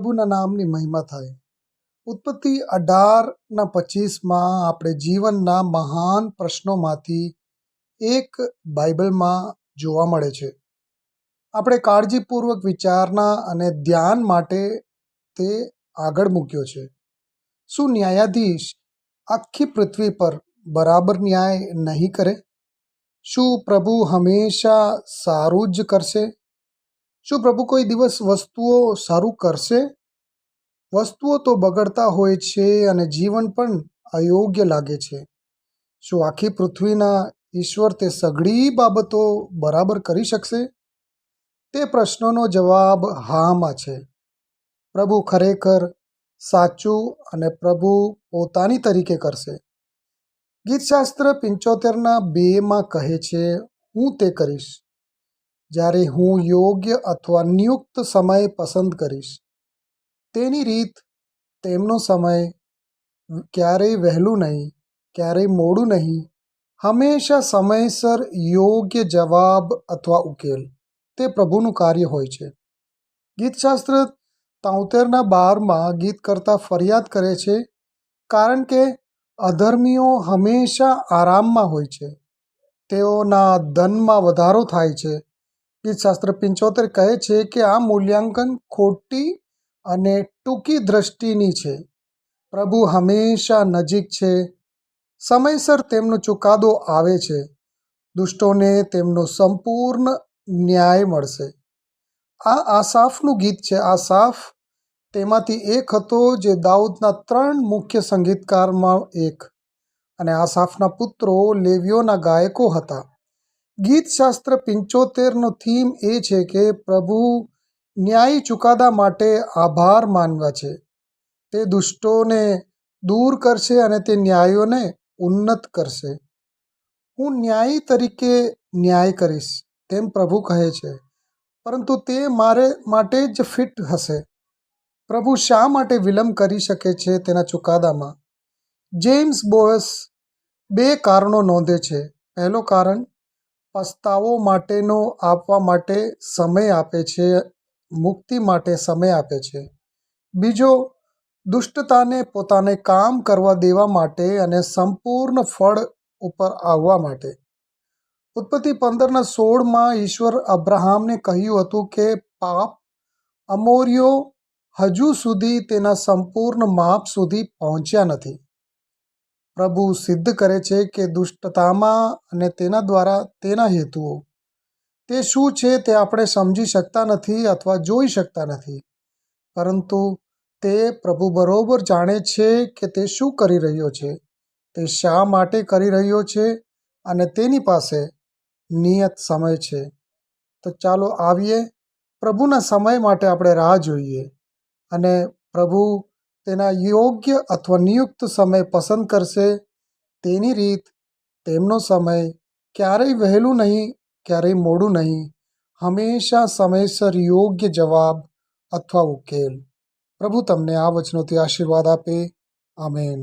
પ્રભુના નામની મહિમા થાય. ઉત્પત્તિ 18:25 આપણે જીવનના મહાન પ્રશ્નોમાંથી એક બાઇબલમાં જોવા મળે છે. આપણે કાળજીપૂર્વક વિચારણા અને ધ્યાન માટે તે આગળ મૂક્યો છે. શું ન્યાયાધીશ આખી પૃથ્વી પર બરાબર ન્યાય નહીં કરે? શું પ્રભુ હંમેશા સારું જ કરશે? શું પ્રભુ કોઈ દિવસ વસ્તુઓ સારું કરશે? વસ્તુઓ તો બગડતા હોય છે અને જીવન પણ અયોગ્ય લાગે છે. શું આખી પૃથ્વીના ઈશ્વર તે સઘળી બાબતો બરાબર કરી શકશે? તે પ્રશ્નનો જવાબ હામાં છે. પ્રભુ ખરેખર સાચું અને પ્રભુ પોતાની તરીકે કરશે. ગીતશાસ્ત્ર 75:2 કહે છે, હું તે કરીશ જ્યારે હું યોગ્ય અથવા નિયુક્ત સમય પસંદ કરીશ. તેની રીત, તેમનો સમય, ક્યારેય વહેલું નહીં, ક્યારેય મોડું નહીં, હંમેશા સમયસર યોગ્ય જવાબ અથવા ઉકેલ, તે પ્રભુનું કાર્ય હોય છે. ગીતશાસ્ત્ર 73:12 ગીતકર્તા ફરિયાદ કરે છે, કારણ કે અધર્મીઓ હંમેશા આરામમાં હોય છે, તેઓના ધનમાં વધારો થાય છે. ગીતશાસ્ત્ર 75 કહે છે કે આ મૂલ્યાંકન ખોટી અને ટૂંકી દ્રષ્ટિની છે. પ્રભુ હંમેશા નજીક છે, સમયસર તેમનો ચુકાદો આવે છે. દુષ્ટોને તેમનો સંપૂર્ણ ન્યાય મળશે. આ આસાફનું ગીત છે. આસાફ તેમાંથી એક હતો, જે દાઉદના 3 મુખ્ય સંગીતકારમાં એક, અને આસાફના પુત્રો લેવીઓના ગાયકો હતા. ગીતશાસ્ત્ર 75નો થીમ એ છે કે પ્રભુ ન્યાયી ચુકાદા માટે આભાર માનવા છે. તે દુષ્ટોને દૂર કરશે અને તે ન્યાયીઓને ઉન્નત કરશે. હું ન્યાયી તરીકે ન્યાય કરીશ, તેમ પ્રભુ કહે છે, પરંતુ તે મારે માટે જ ફિટ હશે. પ્રભુ શા માટે વિલંબ કરી શકે છે તેના ચુકાદામાં? જેમ્સ બોયસ 2 કારણો નોંધે છે. પહેલો કારણ, પસ્તાવો માટેનો આપવા માટે સમય આપે છે, મુક્તિ માટે સમય આપે છે. બીજો, દુષ્ટતાને પોતાને કામ કરવા દેવા માટે અને સંપૂર્ણ ફળ ઉપર આવવા માટે. ઉત્પત્તિ 15:16 ઈશ્વર અબ્રાહમને કહ્યું હતું કે પાપ અમોરીઓ હજુ સુધી તેના સંપૂર્ણ માપ સુધી પહોંચ્યા નથી. પ્રભુ સિદ્ધ કરે છે કે દુષ્ટતામાં અને તેના દ્વારા તેના હેતુઓ, તે શું છે તે આપણે સમજી શકતા નથી અથવા જોઈ શકતા નથી, પરંતુ તે પ્રભુ બરોબર જાણે છે કે તે શું કરી રહ્યો છે, તે શા માટે કરી રહ્યો છે, અને તેની પાસે નિયત સમય છે. તો ચાલો આવીએ, પ્રભુના સમય માટે આપણે રાહ જોઈએ, અને પ્રભુ તેના યોગ્ય અથવા નિયુક્ત સમય પસંદ કરશે. તેની રીત, તેમનો સમય, ક્યારેય વહેલું નહીં, ક્યારેય મોડું નહીં, હંમેશા સમયસર યોગ્ય જવાબ અથવા ઉકેલ. પ્રભુ તમને આ વચનોથી આશીર્વાદ આપે. આમેન.